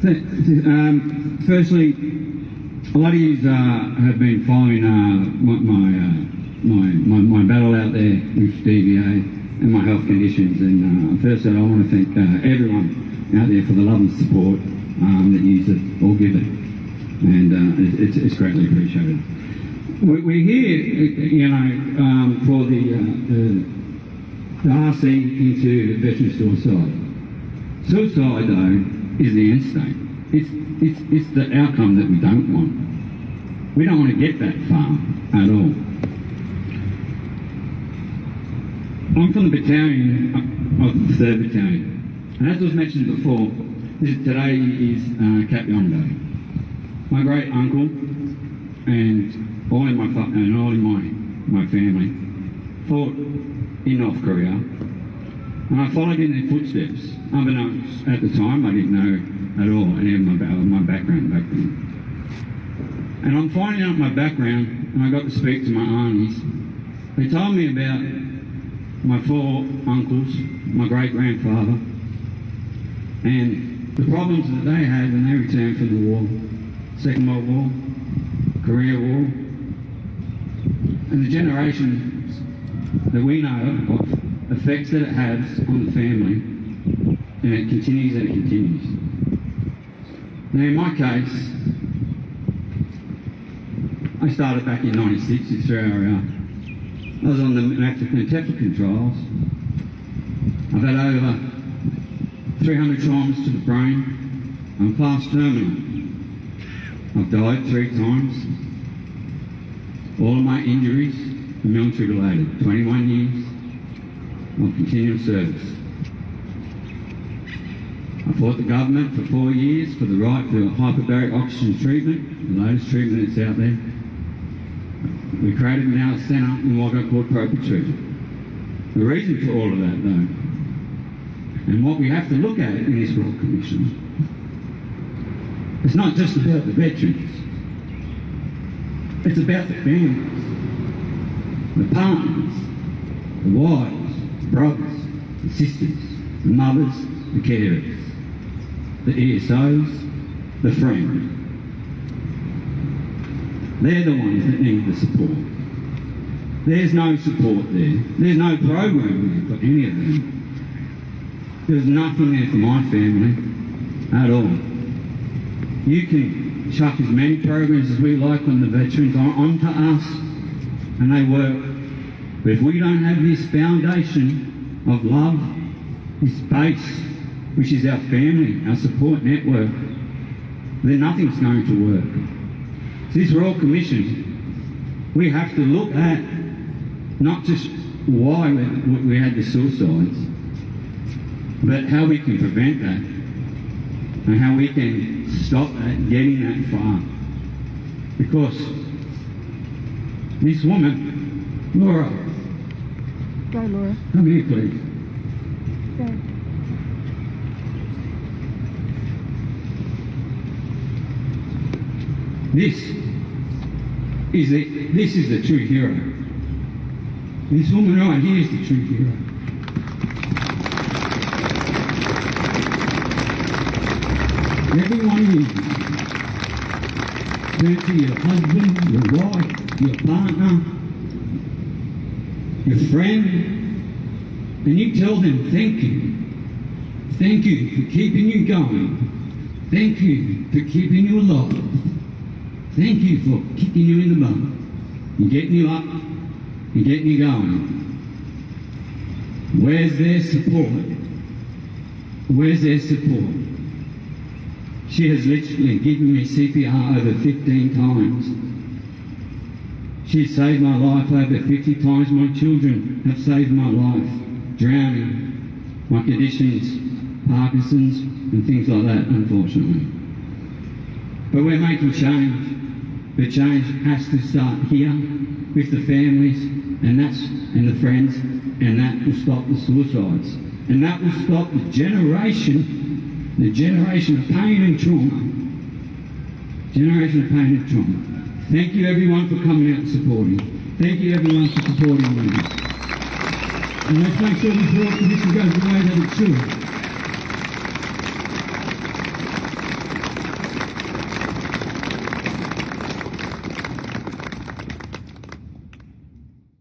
Firstly, a lot of you have been following my battle out there with DVA and my health conditions. And firstly, I want to thank everyone out there for the love and support that you all give it, and it's greatly appreciated. We're here, for the RC into veteran suicide. Suicide, though, is the end state. It's the outcome that we don't want. We don't want to get that far at all. I'm from the battalion of the 3rd Battalion, and as was mentioned before, today is Cap Young Day. My great uncle and all in my family fought in North Korea, and I followed in their footsteps. Unbeknownst at the time, I didn't know at all any of my background back then. And I'm finding out my background, and I got to speak to my aunties. They told me about my 4 uncles, my great-grandfather, and the problems that they had when they returned from the war, Second World War, Korea War, and the generations that we know of effects that it has on the family, and it continues and it continues. Now in my case, I started back in '96 with 3RR. I was on the MefToxVet trials. I've had over 300 traumas to the brain. I'm class terminal. I've died 3 times. All of my injuries are military related. 21 years of continuous service. I fought the government for 4 years for the right to hyperbaric oxygen treatment, the latest treatment that's out there. We created now a centre in Wagga called paratrooper. The reason for all of that, though, and what we have to look at in this Royal Commission, it's not just about the veterans. It's about the families, the partners, the wives, the brothers, the sisters, the mothers, the carers, the ESOs, the friends. They're the ones that need the support. There's no support there. There's no program there for any of them. There's nothing there for my family at all. You can chuck as many programs as we like on the veterans onto us, and they work. But if we don't have this foundation of love, this base, which is our family, our support network, then nothing's going to work. This Royal Commission, we have to look at not just why we had the suicides, but how we can prevent that and how we can stop that getting that far. Because this woman, Laura, go Laura, come here please. go. This is the true hero. This woman right here is the true hero. Every one of you, turn to your husband, your wife, your partner, your friend, and you tell them thank you. Thank you for keeping you going. Thank you for keeping you alive. Thank you for kicking you in the butt and getting you up and getting you going. Where's their support? Where's their support? She has literally given me CPR over 15 times. She's saved my life over 50 times. My children have saved my life. Drowning, my conditions, Parkinson's and things like that, unfortunately. But we're making change. The change has to start here with the families and the friends, and that will stop the suicides. And that will stop the generation of pain and trauma. Generation of pain and trauma. Thank you everyone for coming out and supporting. Thank you everyone for supporting me. And let's make sure this Royal Commission goes the way that it should.